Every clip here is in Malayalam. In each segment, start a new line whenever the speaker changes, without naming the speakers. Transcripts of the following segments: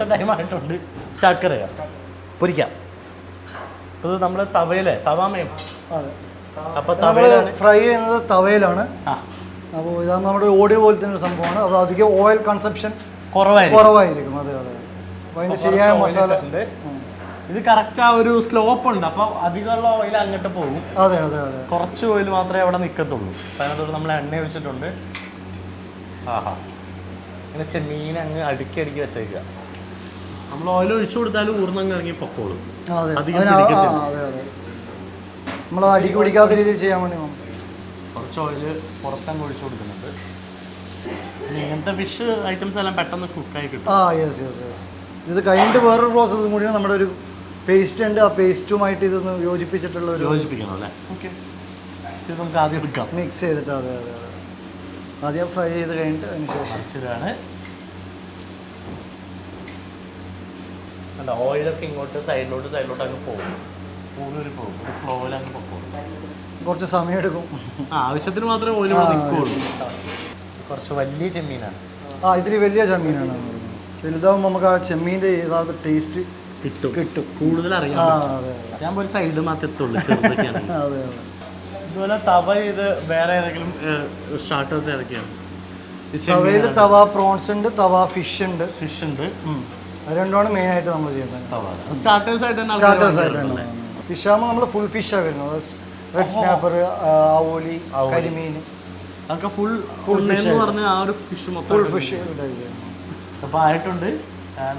ഏകദേശം ടൈം ആയിട്ടുണ്ട്. സ്റ്റാർട്ട് കറിയാം, പൊരിക്കാം. ഇത് നമ്മുടെ തവയിലെ തവാമയം. അപ്പോൾ തവയിലാണ്
ഫ്രൈ ചെയ്യുന്നത്, തവയിലാണ്. അപ്പോൾ ഇതാ നമ്മുടെ ഓടി പോലത്തെ ഒരു സംഭവമാണ്. അപ്പോൾ അധികം ഓയിൽ കൺസപ്ഷൻ കുറവായിരിക്കും. അതെ അതെ. അപ്പോൾ അതിൻ്റെ ശരിയായ മസാല
ഉണ്ട്. ഇത് കറക്റ്റ് ആ ഒരു സ്ലോപ്പ് ഉണ്ട്, അപ്പോൾ അധികമുള്ള ഓയിൽ അങ്ങോട്ട് പോകും.
അതെ അതെ അതെ.
കുറച്ച് ഓയിൽ മാത്രമേ അവിടെ നിൽക്കത്തുള്ളൂ. അപ്പോൾ അതിനകത്തോട് നമ്മൾ എണ്ണ ഒഴിച്ചിട്ടുണ്ട്. ആഹാ, ഇങ്ങനെ ചെമ്മീൻ അങ്ങ് അടുക്കി വെച്ചേക്കുക. നമ്മൾ ഓയിൽ ഒഴിച്ചു കൊടുത്താലും ഊർന്നങ്ങ് ഇറങ്ങി പൊക്കോളും.
നമ്മൾ അടിക്ക് പിടിക്കാത്ത രീതിയിൽ ചെയ്യാൻ വേണ്ടി
കുറച്ച് ഓയിൽ പുറത്തങ്ങ് ഒഴിച്ചു കൊടുക്കുന്നുണ്ട്. ഇങ്ങനത്തെ ഫിഷ് ഐറ്റംസ് എല്ലാം പെട്ടെന്ന് കുക്കായി കിട്ടും.
ഇത് കഴിഞ്ഞിട്ട് വേറൊരു പ്രോസസ്സും കൂടിയാണ്. നമ്മുടെ ഒരു പേസ്റ്റ് ഉണ്ട്, ആ പേസ്റ്റുമായിട്ട് ഇതൊന്ന് യോജിപ്പിച്ചിട്ടുള്ള ഒരു
യോജിപ്പിക്കണം അല്ലേ? ഓക്കെ, ഇത് നമുക്ക് ആദ്യം എടുക്കാം.
മിക്സ് ചെയ്തിട്ട്. അതെ അതെ അതെ. ആദ്യം ഫ്രൈ ചെയ്ത് കഴിഞ്ഞിട്ട് അതിന്
ശേഷം അല്ല, ഓയിലൊക്കെ ഇങ്ങോട്ട് സൈഡിലോട്ട് അങ്ങ് പോകും. കൂടുതൽ പോകും, ഒരു ഫ്ലോയിൽ അങ്ങ് പൊക്കോളും.
കുറച്ച് സമയം എടുക്കും.
ആവശ്യത്തിന് മാത്രമേ ഓയിൽ നിൽക്കുള്ളൂ. കുറച്ച് വലിയ ചെമ്മീനാണ്.
ഇത്തിരി വലിയ ചെമ്മീനാണ്. വലുതാവുമ്പോൾ നമുക്ക് ആ ചെമ്മീൻ്റെ യഥാർത്ഥ ടേസ്റ്റ് കിട്ടും.
കൂടുതൽ അറിയാം. ഞാൻ ഒരു സൈഡ് മാത്രമേ എത്തുള്ളൂ, ചെറുതൊക്കെയാണ്.
അതെ അതെ.
ഇതുപോലെ തവ ചെയ്ത് വേറെ ഏതെങ്കിലും സ്റ്റാർട്ടേഴ്സ് ഏതൊക്കെയാണ്?
തവയിൽ തവ പ്രോൺസ് ഉണ്ട്, തവ ഫിഷ് ഉണ്ട്. അത് രണ്ടുമാണ് മെയിനായിട്ട് നമ്മൾ ചെയ്യുന്നത്.
സ്റ്റാർട്ടേഴ്സ് ആയിട്ട്
ഫിഷ് ആകുമ്പോൾ നമ്മൾ ഫുൾ ഫിഷാണ് വരുന്നത്. റെഡ് സ്നാപ്പർ, ആവോലി, കരിമീൻ,
അതൊക്കെ ഫുൾ എന്ന് പറഞ്ഞ ആ ഒരു ഫിഷ് മൊത്തം
ഫുൾ ഫിഷ്.
അപ്പോൾ ആയിട്ടുണ്ട്.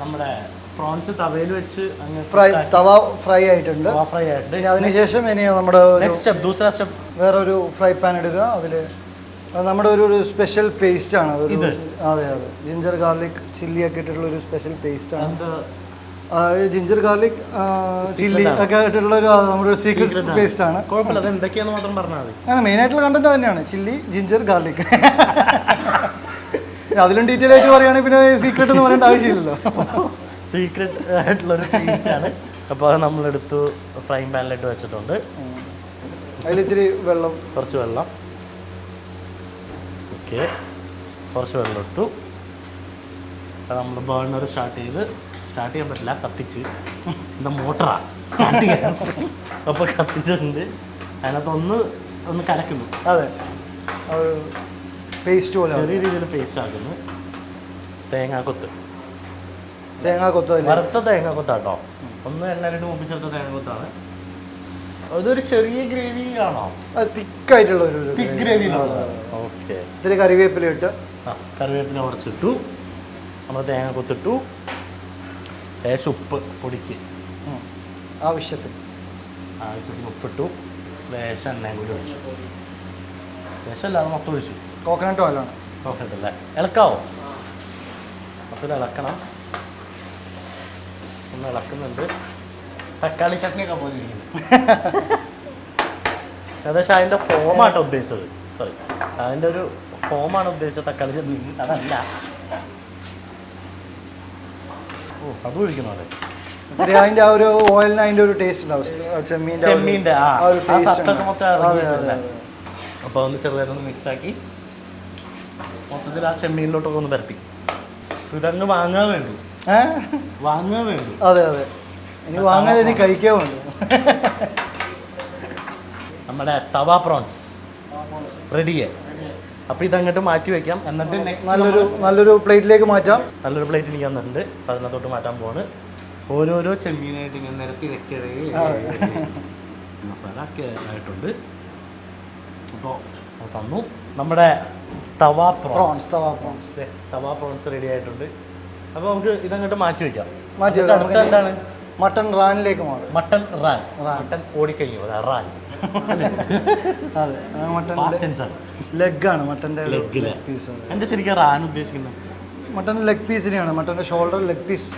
നമ്മുടെ പ്രോൺസ് തവയിൽ വെച്ച്
തവ ഫ്രൈ ആയിട്ടുണ്ട്. അതിനുശേഷം ഇനി നമ്മുടെ വേറെ ഒരു ഫ്രൈ പാൻ എടുക്കുക. അതിൽ നമ്മുടെ ഒരു സ്പെഷ്യൽ പേസ്റ്റ് ആണ്. അതൊരു അതെ അതെ ജിഞ്ചർ ഗാർലിക് ചില്ലി ഒക്കെ ഇട്ടിട്ടുള്ള ഒരു സ്പെഷ്യൽ പേസ്റ്റ് ആണ്. ജിഞ്ചർ ഗാർലിക് ചില്ലി ഒക്കെ ആയിട്ടുള്ള ഒരു നമ്മുടെ ഒരു സീക്രട്ട് പേസ്റ്റ് ആണ്. അങ്ങനെ മെയിൻ ആയിട്ടുള്ള കണ്ടന്റ് തന്നെയാണ് ചില്ലി, ജിഞ്ചർ, ഗാർലിക്. അതിലും ഡീറ്റെയിൽ ആയിട്ട് പറയുകയാണെങ്കിൽ പിന്നെ സീക്രട്ട് എന്ന് പറയേണ്ട ആവശ്യമില്ലല്ലോ.
സീക്രട്ട് ആയിട്ടുള്ളൊരു പേസ്റ്റ് ആണ്. അപ്പോൾ അത് നമ്മളെടുത്ത് ഫ്രൈ പാനിലിട്ട് വെച്ചിട്ടുണ്ട്.
അതിലിത്തിരി വെള്ളം,
കുറച്ച് വെള്ളം. ഓക്കെ, കുറച്ച് വെള്ളം ഇട്ടു. നമ്മൾ ബേർണർ സ്റ്റാർട്ട് ചെയ്യാൻ പറ്റില്ല, കത്തിച്ച്. എന്താ മോട്ടറാണ് സ്റ്റാർട്ട് ചെയ്യാൻ. അപ്പോൾ കത്തിച്ചിട്ടുണ്ട്. അതിനകത്ത് ഒന്ന് കലക്കുന്നു.
അതെ, പേസ്റ്റ് പോലെ
ചെറിയ രീതിയിൽ പേസ്റ്റ് ആക്കുന്നു. തേങ്ങാക്കൊത്ത് വറുത്ത തേങ്ങാക്കൊത്താട്ടോ. ഒന്ന് എണ്ണയിലിട്ട് മുപ്പിച്ചെടുത്ത തേങ്ങാക്കൊത്താണ്. അതൊരു ചെറിയ ഗ്രേവി ആണോ?
തിക്കായിട്ടുള്ള ഒരു
തിക്ക് ഗ്രേവി. ഓക്കെ,
ഇത്തിരി കറിവേപ്പില ഇട്ട്,
കറിവേപ്പില കുറച്ചിട്ടു. നമ്മൾ തേങ്ങ കൊത്തിട്ടു. ലേശം ഉപ്പ് പൊടിക്ക്
ആവശ്യത്തിന്
ഉപ്പിട്ടു. ലേശം എണ്ണയും കൂടി ഒഴിച്ചു. ലേശം അല്ലാതെ മൊത്തം ഒഴിച്ചു.
കോക്കനട്ട് ഓയിലാണ്.
കോക്കനട്ട് അല്ലേ? ഇളക്കാവോ? മൊത്തം ഇളക്കണം. ഒന്ന് ഇളക്കുന്നുണ്ട്. തക്കാളി ചട്നിയൊക്കെ പോലെ ഇരിക്കുന്നു. ഏകദേശം അതിൻ്റെ ഫോമാട്ടോ ഉദ്ദേശിച്ചത്. സോറി, അതിൻ്റെ ഒരു ഫോമാണ് ഉദ്ദേശിച്ചത്. തക്കാളി ചട്നി അതല്ല. അത് ഒഴിക്കണോ?
അതിൻ്റെ ആ ഒരു ഓയിലിന് അതിൻ്റെ ഒരു ടേസ്റ്റ് ഉണ്ടാവും. ചെമ്മീൻ്റെ
അപ്പോൾ ഒന്ന് ചെറുതായിട്ടൊന്ന് മിക്സാക്കി മൊത്തത്തിൽ ആ ചെമ്മീനിലോട്ടൊക്കെ ഒന്ന് പരത്തി. ഇതങ്ങ് വാങ്ങാൻ വേണ്ടു.
അതെ അതെ, ഇനി വാങ്ങാൻ ഇനി കഴിക്കാൻ വേണ്ടു.
നമ്മുടെ തവ പ്രോൺസ് റെഡിയായി. അപ്പോൾ ഇതങ്ങോട്ട് മാറ്റി വയ്ക്കാം. എന്നിട്ട്
നല്ലൊരു പ്ലേറ്റിലേക്ക് മാറ്റാം.
നല്ലൊരു പ്ലേറ്റ് എനിക്ക് തന്നിട്ടുണ്ട്. അതിനകത്തോട്ട് മാറ്റാൻ പോവാണ്. ഓരോരോ ചെമ്മീനായിട്ട് ഇങ്ങനെ നിരത്തി വെക്കവേ മസാല ഒക്കെ ആയിട്ടുണ്ട്. അപ്പോൾ തന്നു. നമ്മുടെ തവ പ്രോൺസ് റെഡി ആയിട്ടുണ്ട്. അപ്പോൾ നമുക്ക് ഇതങ്ങോട്ട് മാറ്റി വയ്ക്കാം. എന്താണ്?
മട്ടൺ റാനിലേക്ക് മാറും.
മട്ടൺ ഓടിക്കഴിഞ്ഞു. റാൻ
അതെ, മട്ടൺ ലെഗാണ്. മട്ടൻ്റെ ലെഗ് പീസ്.
എൻ്റെ ശരിക്കും റാൻ ഉദ്ദേശിക്കുന്നത്
മട്ടൺ ലെഗ് പീസിനെയാണ്. മട്ടൻ്റെ ഷോൾഡർ, ലെഗ് പീസ്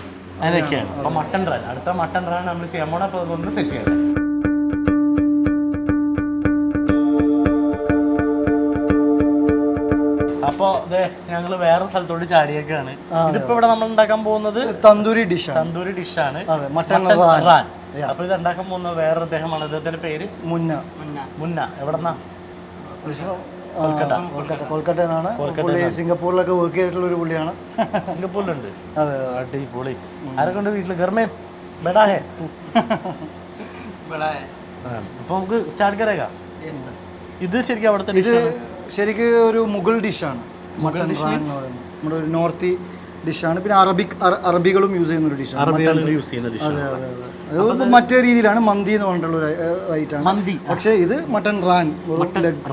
അതൊക്കെയാണ്. അപ്പോൾ മട്ടൺ റാൻ, അടുത്ത മട്ടൺ റാൻ നമ്മൾ ചെയ്യാൻ പോകണം. അപ്പോൾ അതൊന്ന് സെറ്റ് ചെയ്യണം. അപ്പോൾ ഞങ്ങൾ വേറെ സ്ഥലത്തോട്ട് ചാടിയൊക്കെയാണ്. ഇതിപ്പോൾ ഇവിടെ നമ്മൾ ഉണ്ടാക്കാൻ പോകുന്നത്
തന്തൂരി
ഡിഷാണ്,
മട്ടൺ
റാൻ. അപ്പോൾ ഇത് ഉണ്ടാക്കാൻ പോകുന്ന വേറെ അദ്ദേഹമാണ്. അദ്ദേഹത്തിന്റെ പേര്
മുന്ന.
എവിടെന്നാ?
കൊൽക്കട്ടയിൽ നിന്നാണ്. പുള്ളി സിംഗപ്പൂരിലൊക്കെ വർക്ക് ചെയ്തിട്ടുള്ള ഒരു പുള്ളിയാണ്.
സിംഗപ്പൂരിലുണ്ട്.
അതെ
അടിപൊളി. ആരൊക്കെ ഉണ്ട് വീട്ടിൽ? ഗർമേ ബെടാ ഹേ. അപ്പൊ നമുക്ക് സ്റ്റാർട്ട് കരേഗാ. ഇത് ശരിക്കും അവിടുത്തെ
ശരിക്കും ഒരു മുഗൾ ഡിഷാണ്. മട്ടൺ റാൻ എന്ന് പറയുന്നത് നമ്മുടെ ഒരു നോർത്തി ഡിഷാണ്. പിന്നെ അറബികളും യൂസ് ചെയ്യുന്ന ഒരു ഡിഷാണ്. അതെ അതെ അതെ. അത് മറ്റേ രീതിയിലാണ് മന്തി എന്ന് പറഞ്ഞിട്ടുള്ള ഒരു ഐറ്റാണ്. പക്ഷേ ഇത് മട്ടൺ റാൻ,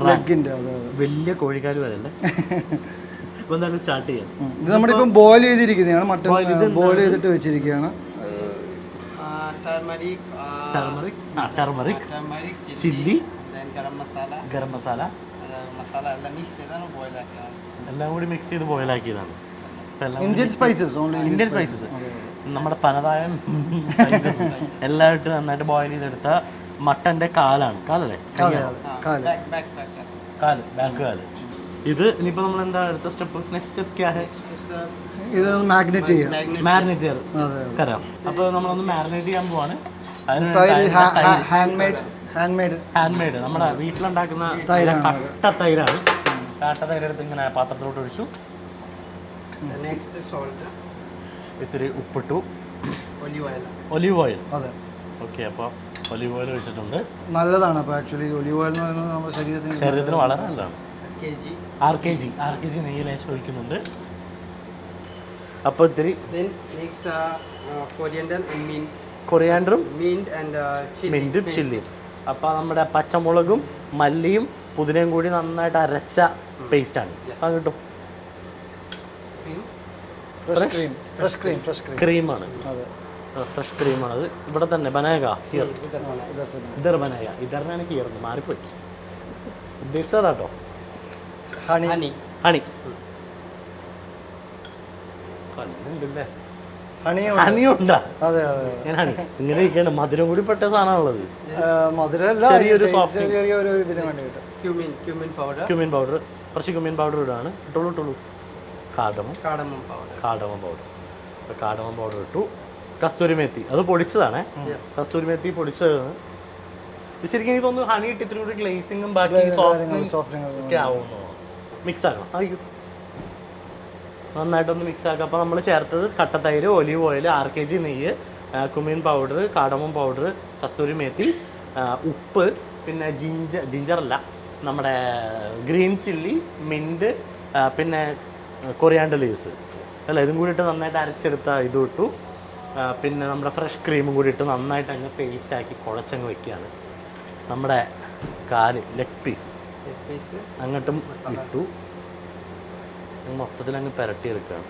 ലെഗിന്റെ. അതെ അതെ,
വലിയ കോഴിക്കാല് വരല്ലേ. സ്റ്റാർട്ട് ചെയ്യാം.
ഇത് നമ്മളിപ്പം ബോയിൽ ചെയ്തിരിക്കുന്നതാണ്. മട്ടൺ ബോയിൽ ചെയ്തിട്ട് വെച്ചിരിക്കുകയാണ്.
ടർമറിക്, ചില്ലി, ഗരം മസാല എല്ലാം കൂടി മിക്സ് ചെയ്ത് ബോയിലാക്കിയതാണ്.
ഇന്ത്യൻ സ്പൈസസ്,
ഇന്ത്യൻ സ്പൈസസ്, നമ്മുടെ പലതായ സ്പൈസസ് എല്ലാം ഇട്ട് നന്നായിട്ട് ബോയിൽ ചെയ്തെടുത്ത മട്ടന്റെ കാലാണ്. കാലല്ലേ? കാല്, ബാക്ക് കാല്. ഇത് ഇനിയിപ്പോ നമ്മൾ എന്താ അടുത്ത സ്റ്റെപ്പ്? നെക്സ്റ്റ് സ്റ്റെപ്പ് ക്യാ ഹേ?
ഇത് മാഗ്നേറ്റ് ചെയ്യാം.
മാരിനേറ്റ് കരാം. അപ്പൊ നമ്മളൊന്ന് മാരിനേറ്റ് ചെയ്യാൻ പോവാണ്. ഹാൻഡ് മെയ്ഡ് നമ്മുടെ വീട്ടിലുണ്ടാക്കുന്ന കട്ട തൈരാണ്. കട്ട തൈര് എടുത്ത് ഇങ്ങനെ പാത്രത്തിലോട്ട് ഒഴിച്ചു. ഇത്തിരി ഉപ്പിട്ടു. Olive oil. ഓക്കെ, അപ്പോൾ ഒലിവ് ഓയിൽ ഒഴിച്ചിട്ടുണ്ട്.
നല്ലതാണ്. അപ്പോൾ ആക്ച്വലി ഒലിവ് ഓയിൽ എന്ന് പറയുന്നത് നമ്മുടെ
ശരീരത്തിന് വളരെ നല്ലതാണ്. RKG നെയ്യ് ലേശം ഒഴിക്കുന്നുണ്ട്. അപ്പോൾ ഇത്തിരി കൊറിയാൻഡറും മിൻറ്റും ചില്ലിയും. അപ്പോൾ നമ്മുടെ പച്ചമുളകും മല്ലിയും പുതിനയും കൂടി നന്നായിട്ട് അരച്ച പേസ്റ്റാണ്. അത് കിട്ടും. ക്രീമാണ്. ഫ്രഷ് ക്രീമാണ്. അത് ഇവിടെ തന്നെ ബനായക. ഹിയർ ഇതർ ബനായ. ഇതറിനാണ് ഹിയർ മാറിപ്പോയി. ഉദ്ദേശിച്ചതാട്ടോ. ഹണി കല്ലുണ്ടല്ലേ? ഹണിയുണ്ടാ? ഞാൻ ഹണി ഇങ്ങനെ ഇരിക്കുകയാണ്. മധുരം കൂടി പെട്ട സാധനമാണുള്ളത്. ചെറിയൊരു ക്യൂമിൻ പൗഡർ, കുറച്ച് ക്യൂമിൻ പൗഡർ ഇടാണ്. ഇട്ടോളൂ. കാർഡമം പൗഡർ ഇട്ടു. കസ്തൂരി മേത്തി, അത് പൊടിച്ചതാണേ. കസ്തൂരി മേത്തി പൊടിച്ചതാണ്. ശരിക്കും എനിക്ക് തോന്നുന്നു ഹണി ഇട്ട് ഇത്തിരി കൂടി ഗ്ലേസിങ്ങും ബാക്കി സോഫ്റ്റിംഗ് ഒക്കെ ആവുന്നു. മിക്സ് ആക്കണം. നന്നായിട്ടൊന്ന് മിക്സ് ആക്കുക. അപ്പോൾ നമ്മൾ ചേർത്തത് കട്ടത്തൈര്, ഒലിവ് ഓയിൽ, RKG നെയ്യ്, കുമിൻ പൗഡർ, കാടമം പൗഡർ, കസ്തൂരി മേത്തി, ഉപ്പ്, പിന്നെ ജിഞ്ചറല്ല നമ്മുടെ ഗ്രീൻ ചില്ലി, മിൻറ്റ്, പിന്നെ കൊറിയാൻഡർ ലീവ്സ് അല്ല, ഇതും കൂടി ഇട്ട് നന്നായിട്ട് അരച്ചെടുത്ത ഇതും ഇട്ടു. പിന്നെ നമ്മുടെ ഫ്രഷ് ക്രീമും കൂടി ഇട്ട് നന്നായിട്ട് അങ്ങ് പേസ്റ്റാക്കി കുഴച്ചങ്ങ് വെക്കുകയാണ്. നമ്മുടെ കാല് ലെഗ് പീസ് അങ്ങോട്ടും ഇട്ടു. മൊത്തത്തിൽ അങ്ങ് പുരട്ടിയെടുക്കുകയാണ്.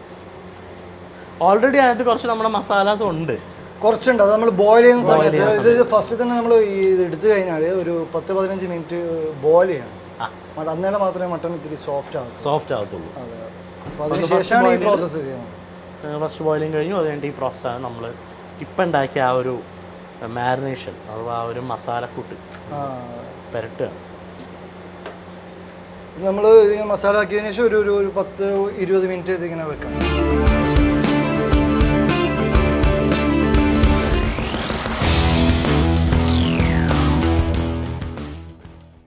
ഓൾറെഡി അതിനകത്ത് കുറച്ച് നമ്മുടെ മസാലാസ് ഉണ്ട്,
കുറച്ചുണ്ട്. അത് നമ്മൾ ബോയിൽ ചെയ്യുന്ന സമയത്ത് ഇത് ഫസ്റ്റ് തന്നെ നമ്മൾ ഇത് എടുത്തു കഴിഞ്ഞാൽ ഒരു 10-15 മിനിറ്റ് ബോയിൽ ചെയ്യണം. അന്നേരം മാത്രമേ മട്ടൺ ഇത്തിരി സോഫ്റ്റ് ആകത്തുള്ളൂ. അതിനുശേഷമാണ് ഈ പ്രോസസ്സ് ചെയ്യുന്നത്.
ഫസ്റ്റ് ബോയിലിംഗ് കഴിഞ്ഞു. അത് കഴിഞ്ഞിട്ട് ഈ പ്രോസസ്സാണ് നമ്മൾ ഇപ്പം ഉണ്ടാക്കിയ ആ ഒരു മാരിനേഷൻ അഥവാ ആ ഒരു മസാലക്കൂട്ട് പുരട്ടുകയാണ്.
നമ്മൾ മസാല ആക്കിയതിനു ശേഷം ഒരു 10-20 മിനിറ്റ് ഇതിങ്ങനെ വെക്കണം.